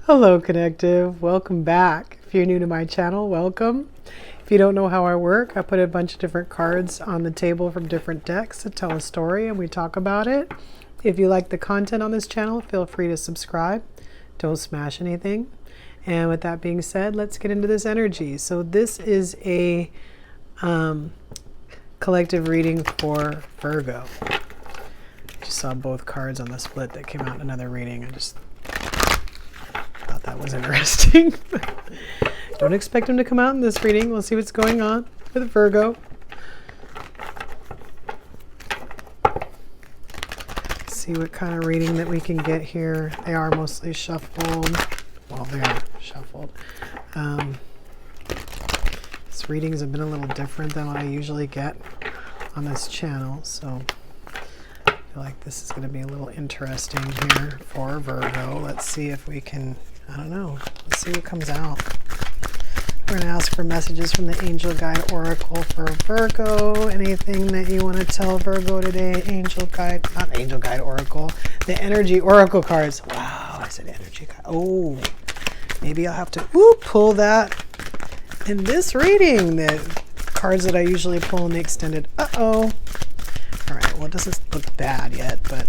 Hello, Connective. Welcome back. If you're new to my channel, welcome. If you don't know how I work, I put a bunch of different cards on the table from different decks to tell a story and we talk about it. If you like the content on this channel, feel free to subscribe. Don't smash anything. And with that being said, let's get into this energy. So this is a collective reading for Virgo. I just saw both cards on the split that came out in another reading. I just thought that was interesting. Don't expect them to come out in this reading. We'll see what's going on with Virgo. See what kind of reading that we can get here. They are mostly shuffled. Well, they're shuffled. These readings have been a little different than what I usually get on this channel, so I feel like this is going to be a little interesting here for Virgo. Let's see if we can, I don't know, let's see what comes out. We're going to ask for messages from the Angel Guide Oracle for Virgo. Anything that you want to tell Virgo today? Angel Guide, not Angel Guide Oracle, the Energy Oracle cards. Wow, I said Energy Guide. Oh, maybe I'll have to pull that in this reading. The cards that I usually pull in the extended. Uh-oh. All right, well, it doesn't look bad yet, but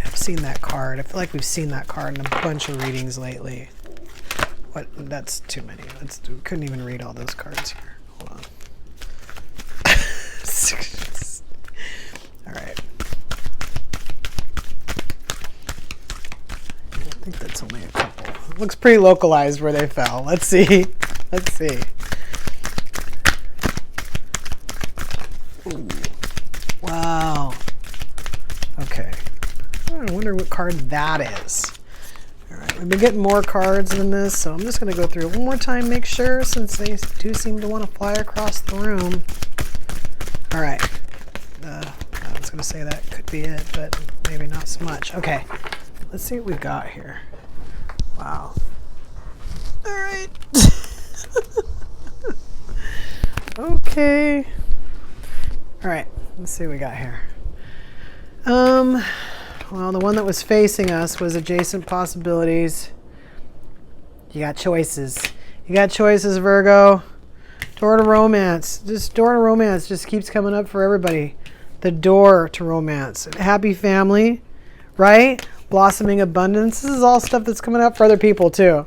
I've seen that card. I feel like we've seen that card in a bunch of readings lately. What? That's too many. We couldn't even read all those cards here. Hold on. All right. I think that's only a couple. It looks pretty localized where they fell. Let's see. Let's see. Ooh. Wow. Okay. I wonder what card that is. All right, we've been getting more cards than this, so I'm just going to go through it one more time, make sure, since they do seem to want to fly across the room. All right. I was going to say that could be it, but maybe not so much. Okay, let's see what we've got here. Wow. All right. Okay. All right, let's see what we got here. Well, the one that was facing us was adjacent possibilities. You got choices. You got choices, Virgo. Door to romance. Just door to romance just keeps coming up for everybody. The door to romance. Happy family, right? Blossoming abundance. This is all stuff that's coming up for other people too.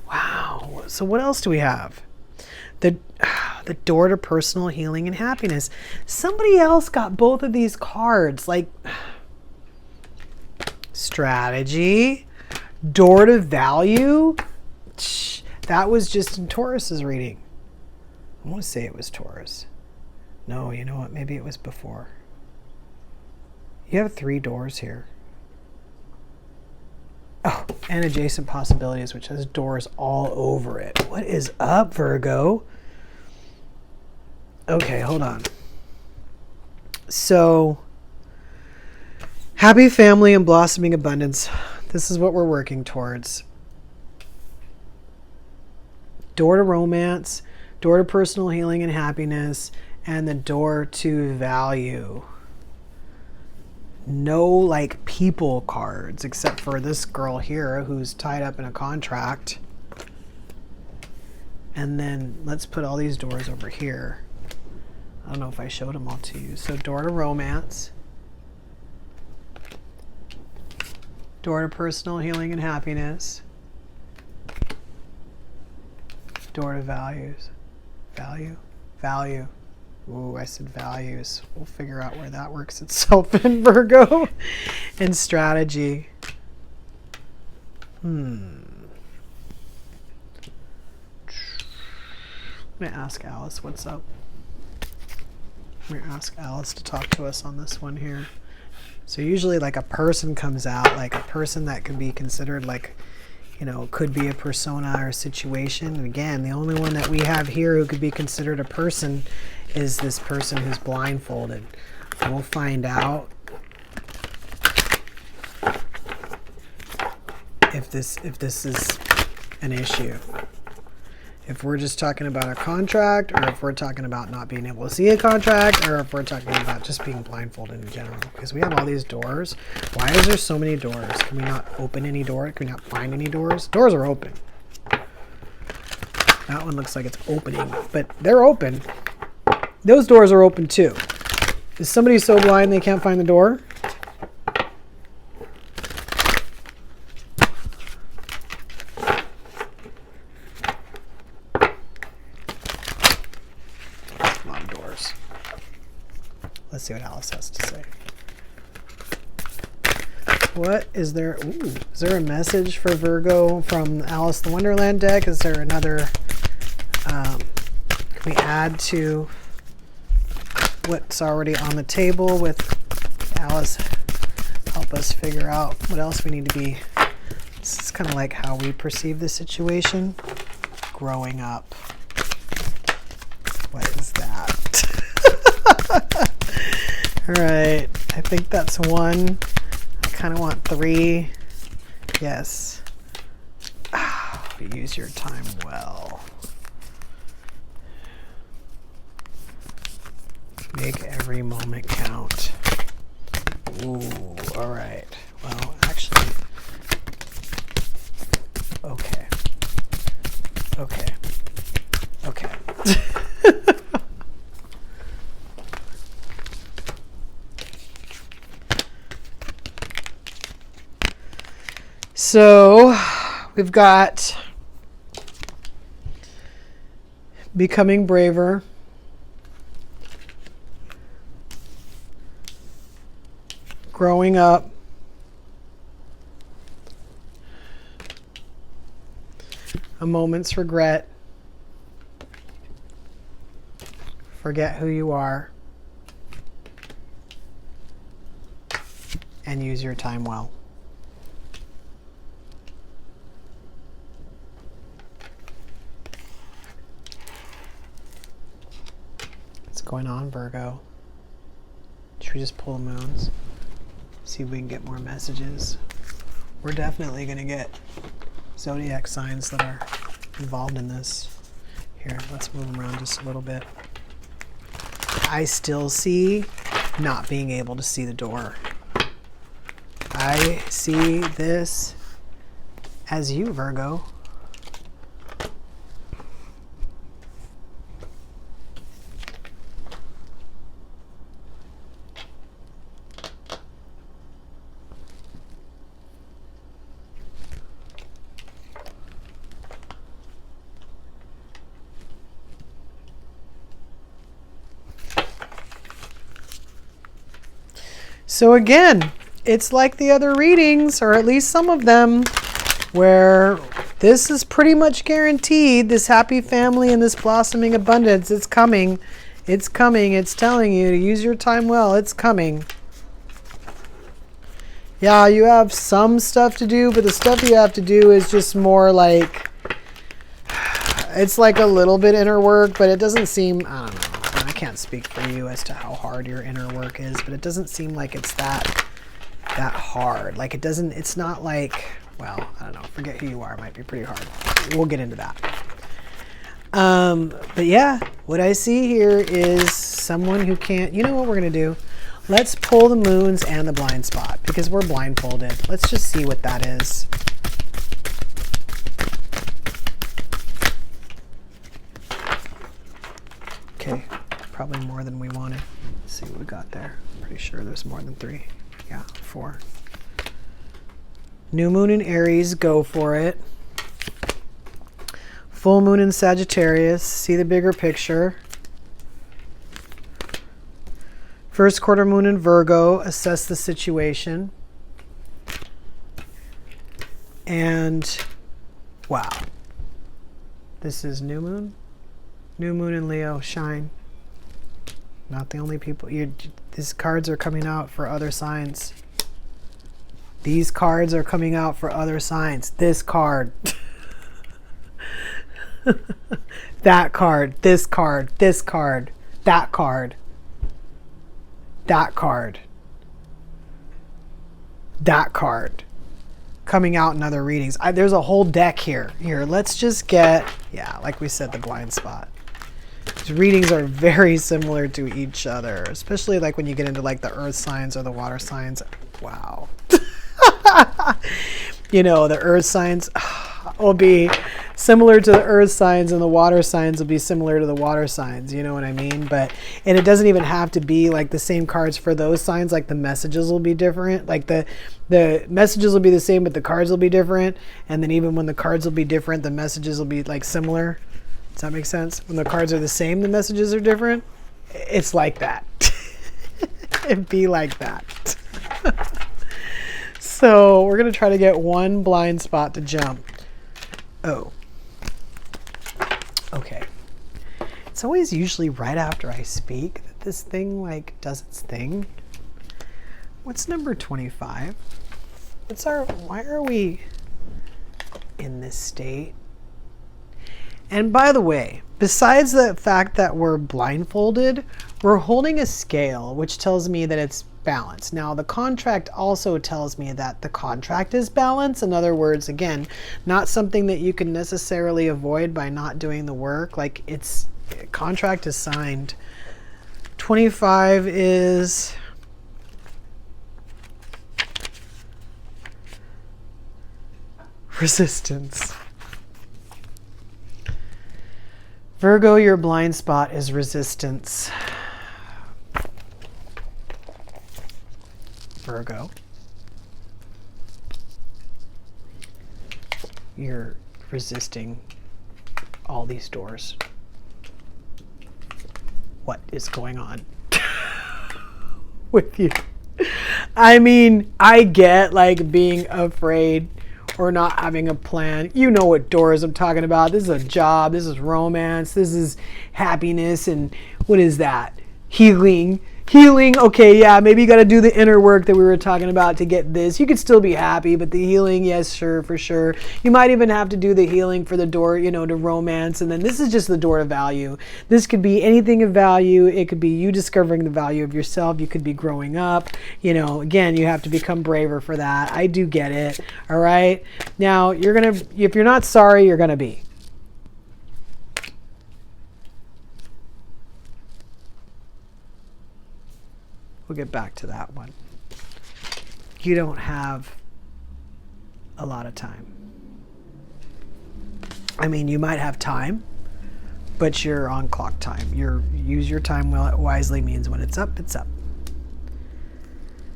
Wow. So what else do we have? The door to personal healing and happiness. Somebody else got both of these cards, like strategy, door to value. That was just in Taurus's reading. I want to say it was Taurus. No, you know what? Maybe it was before. You have 3 doors here. Oh, and adjacent possibilities, which has doors all over it. What is up, Virgo? Okay, hold on. So, happy family and blossoming abundance. This is what we're working towards. Door to romance, door to personal healing and happiness, and the door to value. No like people cards, except for this girl here who's tied up in a contract. And then let's put all these doors over here. I don't know if I showed them all to you. So door to romance, door to personal healing and happiness, door to values. Value. Ooh, I said values. We'll figure out where that works itself in Virgo. And strategy. I'm going to ask Alice what's up. I'm going to ask Alice to talk to us on this one here. So usually like a person comes out, like a person that could be considered like, you know, could be a persona or a situation. And again, the only one that we have here who could be considered a person is this person who's blindfolded. We'll find out if this is an issue. If we're just talking about a contract, or if we're talking about not being able to see a contract, or if we're talking about just being blindfolded in general. Because we have all these doors. Why is there so many doors? Can we not open any door? Can we not find any doors? Doors are open. That one looks like it's opening, but they're open. Those doors are open too. Is somebody so blind they can't find the door? A lot of doors. Let's see what Alice has to say. What is there? Ooh, is there a message for Virgo from Alice the Wonderland deck? Is there another? Can we add to what's already on the table with Alice? Help us figure out what else we need to be. This is kind of like how we perceive the situation. Growing up. What is that? All right. I think that's one. I kind of want 3. Yes. Use your time well. Make every moment count. Ooh, all right. Well, actually, okay. Okay. Okay. So, we've got becoming braver. Growing up. A moment's regret. Forget who you are. And use your time well. What's going on, Virgo? Should we just pull the moons? See if we can get more messages. We're definitely going to get zodiac signs that are involved in this. Here, let's move them around just a little bit. I still see not being able to see the door. I see this as you, Virgo. So again, it's like the other readings, or at least some of them, where this is pretty much guaranteed, this happy family and this blossoming abundance. It's coming. It's coming. It's telling you to use your time well. It's coming. Yeah, you have some stuff to do, but the stuff you have to do is just more like, it's like a little bit inner work, but it doesn't seem, I don't know. I can't speak for you as to how hard your inner work is, but it doesn't seem like it's that hard. Like it doesn't, it's not like, well, I don't know, forget who you are, it might be pretty hard. We'll get into that. But yeah, what I see here is someone who can't, you know what we're going to do? Let's pull the moons and the blind spot because we're blindfolded. Let's just see what that is. Okay. Probably more than we wanted. Let's see what we got there. Pretty sure there's more than 3. Yeah, 4. New moon in Aries, go for it. Full moon in Sagittarius, see the bigger picture. First quarter moon in Virgo, assess the situation. And wow. This is new moon. New moon in Leo, shine. Not the only people. These cards are coming out for other signs. These cards are coming out for other signs. This card. That card. This card. This card. That card. That card. That card. coming out in other readings. There's a whole deck here. Here, let's just get, yeah, like we said, the blind spot. These readings are very similar to each other, especially like when you get into like the earth signs or the water signs. Wow. You know, the earth signs will be similar to the earth signs, and the water signs will be similar to the water signs. You know what I mean? And it doesn't even have to be like the same cards for those signs. Like the messages will be different. Like the messages will be the same, but the cards will be different. And then even when the cards will be different, the messages will be like similar. Does that make sense? When the cards are the same, the messages are different. It's like that. It'd be like that. So we're going to try to get one blind spot to jump. Oh. Okay. It's always usually right after I speak that this thing like does its thing. What's number 25? Why are we in this state? And by the way, besides the fact that we're blindfolded, we're holding a scale, which tells me that it's balanced. Now, the contract also tells me that the contract is balanced. In other words, again, not something that you can necessarily avoid by not doing the work. Like contract is signed. 25 is resistance. Virgo, your blind spot is resistance. Virgo, you're resisting all these doors. What is going on with you? I mean, I get like being afraid or not having a plan. You know what doors I'm talking about. This is a job. This is romance. This is happiness. And what is that? Healing. Okay, yeah, maybe you got to do the inner work that we were talking about to get this. You could still be happy, but the healing, yes, sure, for sure. You might even have to do the healing for the door, you know, to romance. And then this is just the door to value. This could be anything of value. It could be you discovering the value of yourself. You could be growing up. You know, again, you have to become braver for that. I do get it. All right. Now, if you're not sorry, you're going to be. We'll get back to that one. You don't have a lot of time. I mean, you might have time, but you're on clock time. Use your time wisely means when it's up, it's up.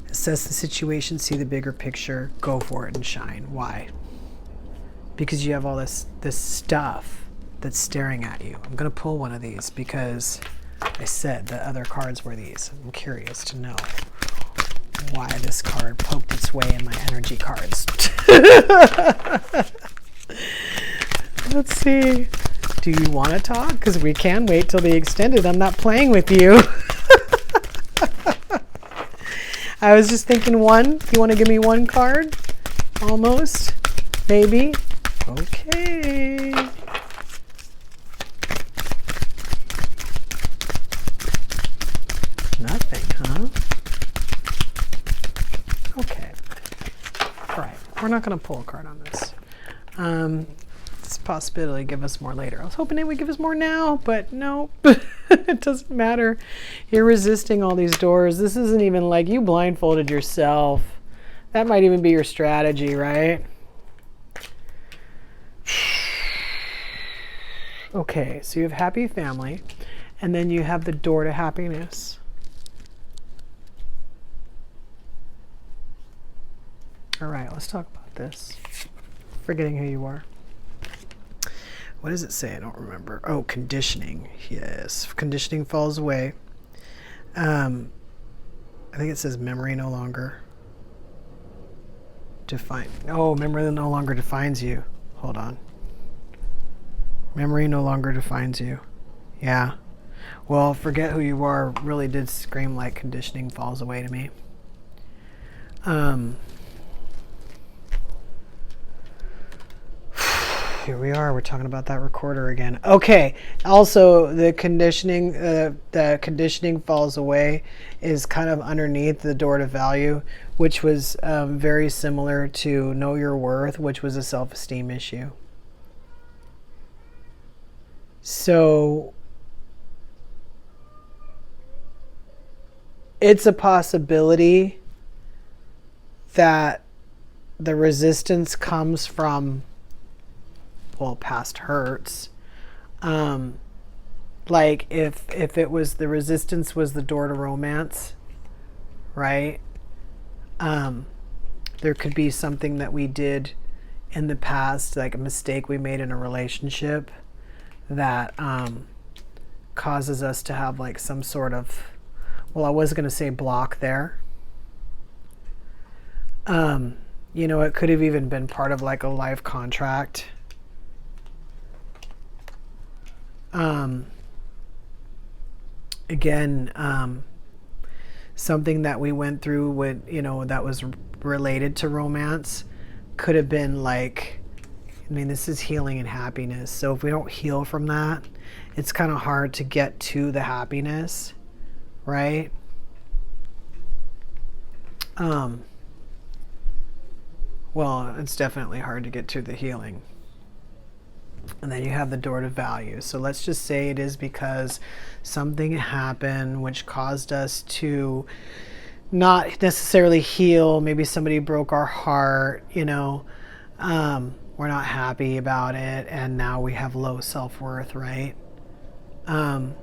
Assess the situation, see the bigger picture, go for it and shine. Why? Because you have all this stuff that's staring at you. I'm going to pull one of these because I said the other cards were these. I'm curious to know why this card poked its way in my energy cards. Let's see. Do you want to talk? Because we can wait till the extended. I'm not playing with you. I was just thinking one. You want to give me one card? Almost. Maybe. Okay. Nothing, huh? Okay. All right. We're not going to pull a card on this. This possibility give us more later. I was hoping it would give us more now, but no. It doesn't matter. You're resisting all these doors. This isn't even like you blindfolded yourself. That might even be your strategy, right? Okay, so you have happy family, and then you have the door to happiness. All right, let's talk about this. Forgetting who you are. What does it say? I don't remember. Oh, conditioning. Yes, conditioning falls away. I think it says memory no longer define. Oh, memory no longer defines you. Hold on. Memory no longer defines you. Yeah. Well, forget who you are really did scream like conditioning falls away to me. here we are. We're talking about that recorder again. Okay. Also, the conditioning falls away is kind of underneath the door to value, which was very similar to know your worth, which was a self-esteem issue. So it's a possibility that the resistance comes from, well, past hurts. Like if it was, the resistance was the door to romance, right? There could be something that we did in the past, like a mistake we made in a relationship that causes us to have like some sort of, well, I was going to say block there. You know, it could have even been part of like a life contract. Again, something that we went through with, you know, that was related to romance could have been like, I mean, this is healing and happiness. So if we don't heal from that, it's kind of hard to get to the happiness, right? Well, it's definitely hard to get to the healing. And then you have the door to value. So let's just say it is because something happened which caused us to not necessarily heal. Maybe somebody broke our heart, you know. We're not happy about it, and now we have low self-worth, right? You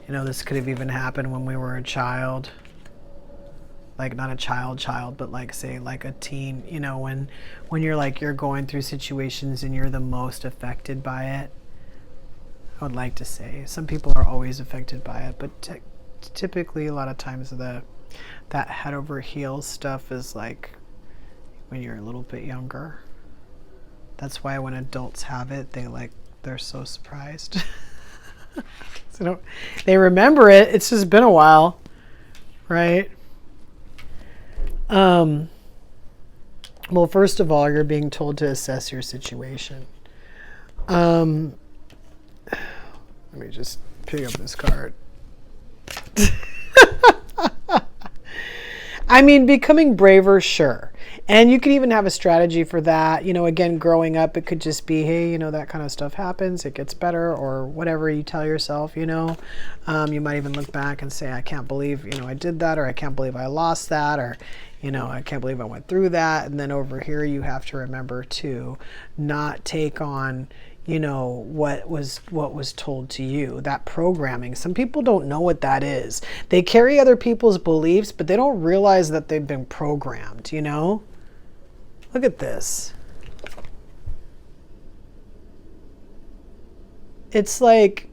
know, this could have even happened when we were a child. Like not a child, but like say like a teen, you know, when you're like, you're going through situations and you're the most affected by it. I would like to say some people are always affected by it, but typically a lot of times that head over heels stuff is like when you're a little bit younger. That's why when adults have it, they're so surprised. So they remember it. It's just been a while, right? Well, first of all, you're being told to assess your situation. Let me just pick up this card. I mean, becoming braver, sure. And you could even have a strategy for that. You know, again, growing up, it could just be, hey, you know, that kind of stuff happens. It gets better, or whatever you tell yourself, you know. You might even look back and say, I can't believe, you know, I did that, or I can't believe I lost that, or, you know, I can't believe I went through that. And then over here, you have to remember to not take on, you know, what was told to you, that programming. Some people don't know what that is. They carry other people's beliefs, but they don't realize that they've been programmed, you know? Look at this. It's like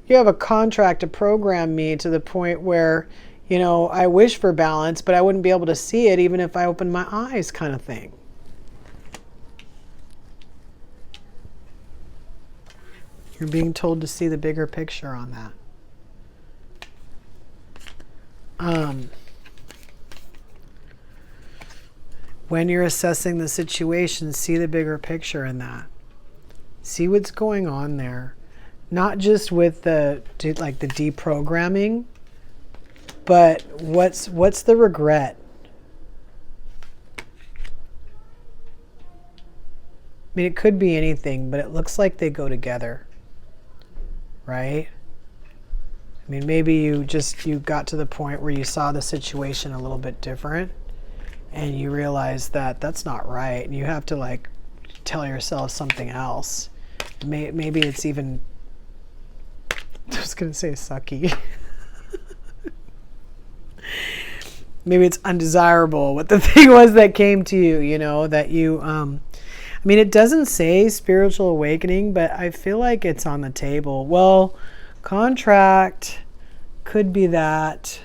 you have a contract to program me to the point where, you know, I wish for balance, but I wouldn't be able to see it even if I opened my eyes, kind of thing. You're being told to see the bigger picture on that. When you're assessing the situation, see the bigger picture in that. See what's going on there. Not just with the deprogramming, but what's the regret? I mean, it could be anything, but it looks like they go together, right? I mean, maybe you got to the point where you saw the situation a little bit different, and you realize that that's not right, and you have to like tell yourself something else. Maybe it's even, I was going to say sucky. Maybe it's undesirable what the thing was that came to you, you know, that you, I mean, it doesn't say spiritual awakening, but I feel like it's on the table. Well, contract could be that.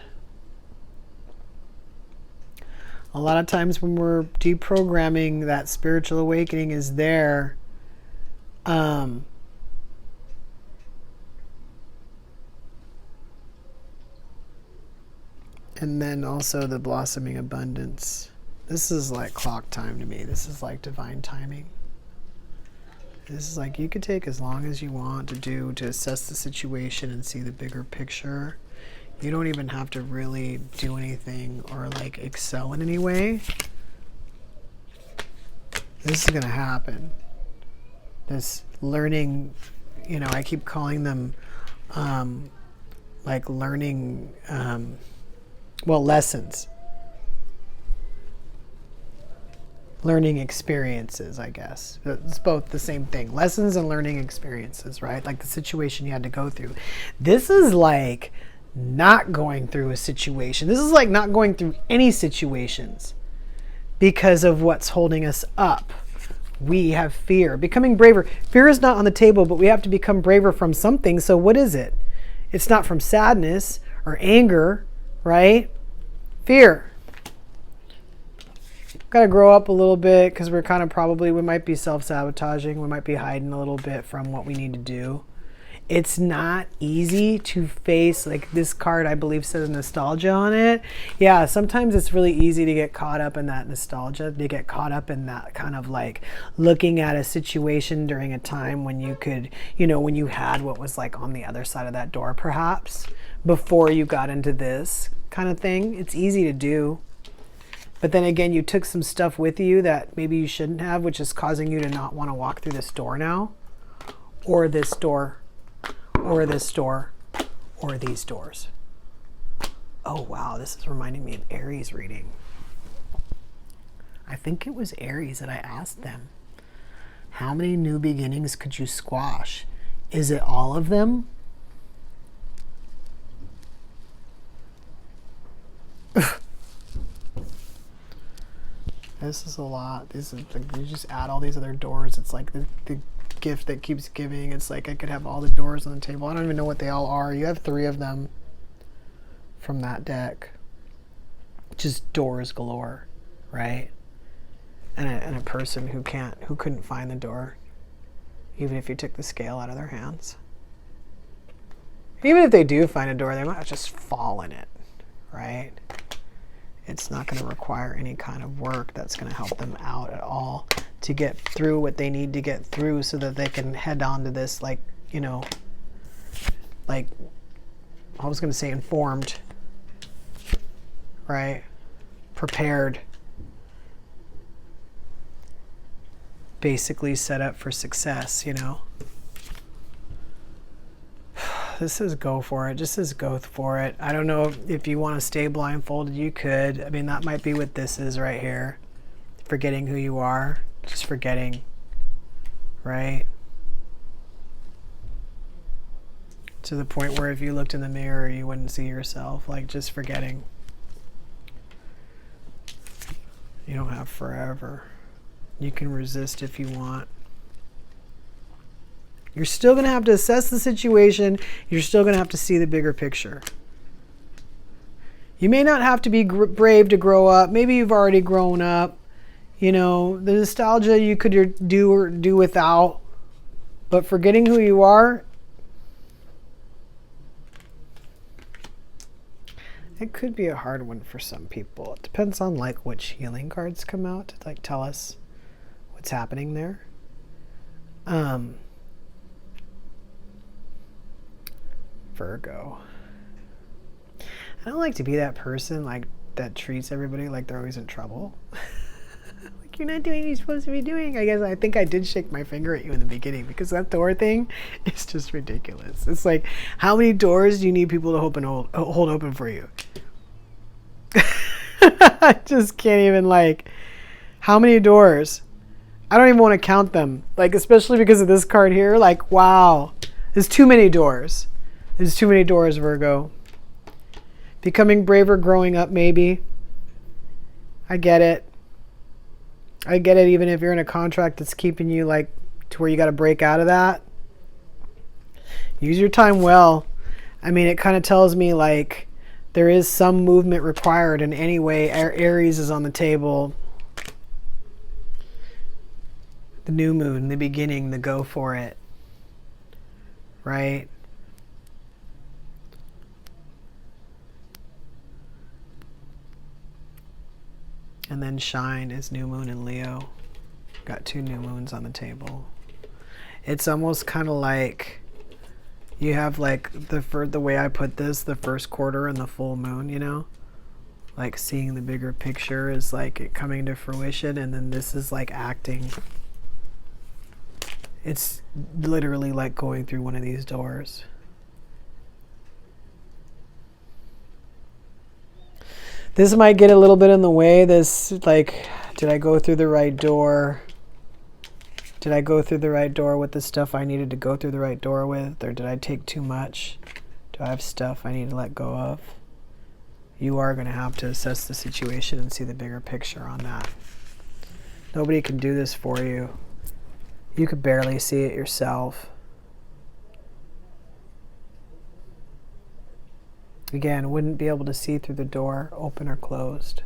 A lot of times when we're deprogramming, that spiritual awakening is there. And then also the blossoming abundance. This is like clock time to me. This is like divine timing. This is like, you could take as long as you want to assess the situation and see the bigger picture. You don't even have to really do anything or like excel in any way. This is going to happen. This learning, you know, I keep calling them like learning, well, lessons. Learning experiences, I guess. It's both the same thing. Lessons and learning experiences, right? Like the situation you had to go through. This is like not going through a situation. This is like not going through any situations because of what's holding us up. We have fear. Becoming braver. Fear is not on the table, but we have to become braver from something. So what is it? It's not from sadness or anger, right? Fear. Got to grow up a little bit because we're kind of we might be self-sabotaging. We might be hiding a little bit from what we need to do. It's not easy to face, like this card, I believe, says nostalgia on it. Yeah, sometimes it's really easy to get caught up in that nostalgia, to get caught up in that kind of like looking at a situation during a time when you could, you know, when you had what was like on the other side of that door, perhaps, before you got into this kind of thing. It's easy to do. But then again, you took some stuff with you that maybe you shouldn't have, which is causing you to not want to walk through this door now, or this door, or this door, or these doors. Oh, wow, this is reminding me of Aries reading. I think it was Aries that I asked them, how many new beginnings could you squash? Is it all of them? This is a lot. This is like, you just add all these other doors. It's like the gift that keeps giving. It's like I could have all the doors on the table. I don't even know what they all are. You have 3 of them from that deck. Just doors galore, right? And a person who couldn't find the door, even if you took the scale out of their hands. Even if they do find a door, they might just fall in it, right? It's not going to require any kind of work that's going to help them out at all to get through what they need to get through so that they can head on to this, like, you know, like, I was going to say informed, right? Prepared. Basically set up for success, you know? This is go for it. Just as go for it. I don't know if you want to stay blindfolded, you could. I mean, that might be what this is right here. Forgetting who you are. Just forgetting. Right? To the point where if you looked in the mirror, you wouldn't see yourself. Like, just forgetting. You don't have forever. You can resist if you want. You're still going to have to assess the situation. You're still going to have to see the bigger picture. You may not have to be brave to grow up. Maybe you've already grown up. You know, the nostalgia you could do or do without. But forgetting who you are, it could be a hard one for some people. It depends on like which healing cards come out to like tell us what's happening there. Virgo. I don't like to be that person like that treats everybody like they're always in trouble. Like, you're not doing what you're supposed to be doing. I think I did shake my finger at you in the beginning because that door thing is just ridiculous. It's like, how many doors do you need people to hold open for you? I just can't even, like, how many doors? I don't even want to count them. Like, especially because of this card here. Like, wow. There's too many doors. There's too many doors, Virgo. Becoming braver, growing up, maybe. I get it. I get it, even if you're in a contract that's keeping you, like, to where you got to break out of that. Use your time well. I mean, it kind of tells me, like, there is some movement required in any way. Aries is on the table. The new moon, the beginning, the go for it. Right? And then shine is new moon in Leo. Got 2 new moons on the table. It's almost kind of like you have like the way I put this, the first quarter and the full moon, you know? Like seeing the bigger picture is like it coming to fruition, and then this is like acting. It's literally like going through one of these doors. This might get a little bit in the way. This, like, did I go through the right door? Did I go through the right door with the stuff I needed to go through the right door with? Or did I take too much? Do I have stuff I need to let go of? You are going to have to assess the situation and see the bigger picture on that. Nobody can do this for you. You could barely see it yourself. Again, wouldn't be able to see through the door, open or closed.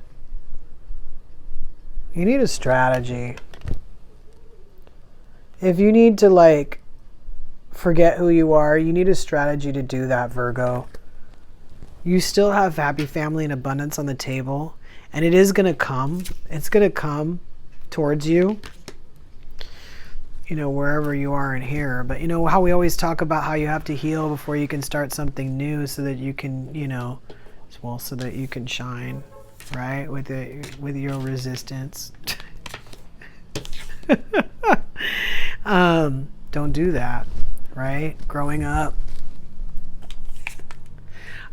You need a strategy. If you need to like forget who you are, you need a strategy to do that, Virgo. You still have happy family and abundance on the table, and it is going to come. It's going to come towards you, you know, wherever you are in here. But you know how we always talk about how you have to heal before you can start something new, so that you can, you know, well, so that you can shine, right? With your resistance. Don't do that, right? Growing up.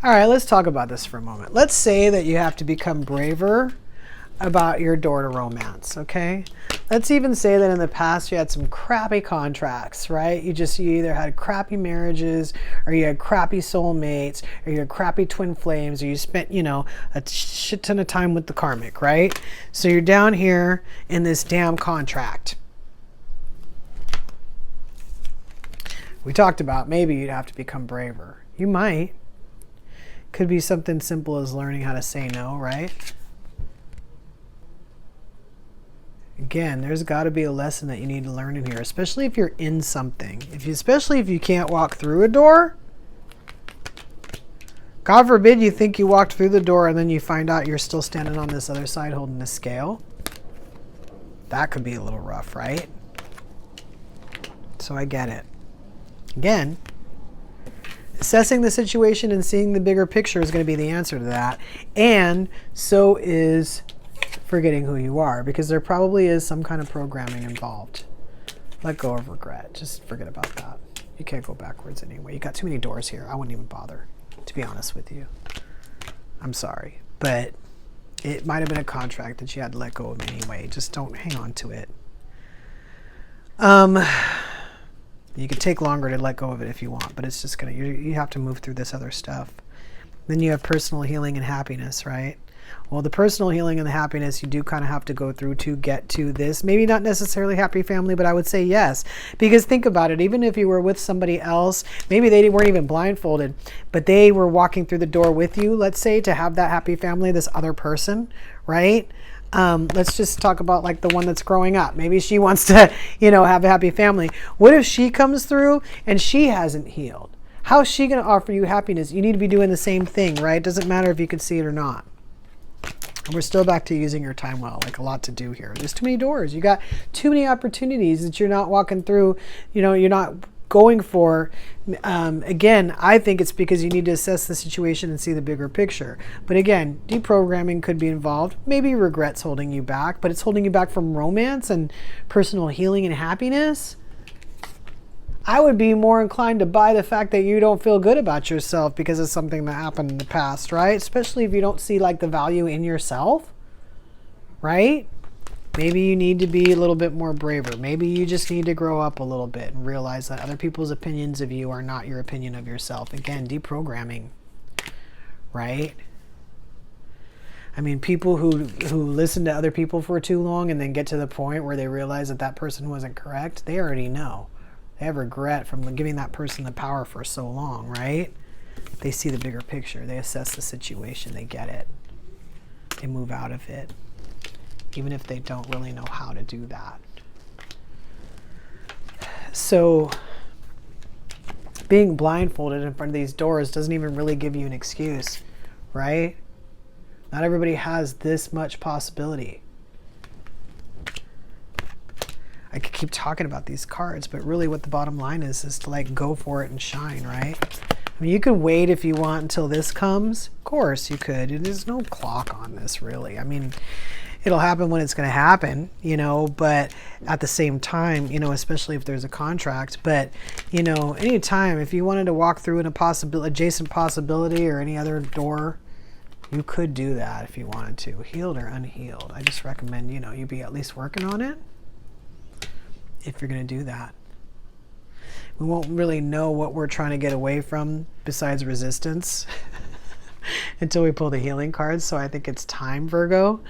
All right, let's talk about this for a moment. Let's say that you have to become braver about your door to romance, okay? Let's even say that in the past you had some crappy contracts, right? You either had crappy marriages, or you had crappy soulmates, or you had crappy twin flames, or you spent, you know, a shit ton of time with the karmic, right? So you're down here in this damn contract. We talked about maybe you'd have to become braver. You might. Could be something simple as learning how to say no, right? Again, there's got to be a lesson that you need to learn in here, especially if you're in something. Especially if you can't walk through a door. God forbid you think you walked through the door and then you find out you're still standing on this other side holding the scale. That could be a little rough, right? So I get it. Again, assessing the situation and seeing the bigger picture is going to be the answer to that. And so is forgetting who you are, because there probably is some kind of programming involved. Let go of regret. Just forget about that. You can't go backwards anyway. You got too many doors here. I wouldn't even bother, to be honest with you. I'm sorry, but it might have been a contract that you had to let go of anyway. Just don't hang on to it. You could take longer to let go of it if you want, but it's just you have to move through this other stuff. Then you have personal healing and happiness, right? Well, the personal healing and the happiness you do kind of have to go through to get to this. Maybe not necessarily happy family, but I would say yes. Because think about it, even if you were with somebody else, maybe they weren't even blindfolded, but they were walking through the door with you, let's say, to have that happy family, this other person, right? Let's just talk about like the one that's growing up. Maybe she wants to, you know, have a happy family. What if she comes through and she hasn't healed? How is she going to offer you happiness? You need to be doing the same thing, right? Doesn't matter if you can see it or not. And we're still back to using your time well, like a lot to do here. There's too many doors. You got too many opportunities that you're not walking through, you know, you're not going for. Again, I think it's because you need to assess the situation and see the bigger picture. But again, deprogramming could be involved. Maybe regret's holding you back, but it's holding you back from romance and personal healing and happiness. I would be more inclined to buy the fact that you don't feel good about yourself because of something that happened in the past, right? Especially if you don't see like the value in yourself, right? Maybe you need to be a little bit more braver. Maybe you just need to grow up a little bit and realize that other people's opinions of you are not your opinion of yourself. Again, deprogramming, right? I mean, people who listen to other people for too long and then get to the point where they realize that that person wasn't correct, they already know. They have regret from giving that person the power for so long, right? They see the bigger picture. They assess the situation. They get it. They move out of it, even if they don't really know how to do that. So being blindfolded in front of these doors doesn't even really give you an excuse, right? Not everybody has this much possibility. I could keep talking about these cards, but really what the bottom line is to like go for it and shine, right? I mean, you can wait if you want until this comes. Of course you could. There's no clock on this, really. I mean, it'll happen when it's going to happen, you know, but at the same time, you know, especially if there's a contract, but, you know, anytime if you wanted to walk through an adjacent possibility or any other door, you could do that if you wanted to, healed or unhealed. I just recommend, you know, you be at least working on it if you're going to do that. We won't really know what we're trying to get away from besides resistance until we pull the healing cards. So I think it's time, Virgo.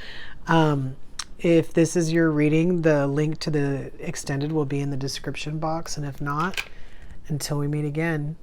If this is your reading, the link to the extended will be in the description box. And if not, until we meet again,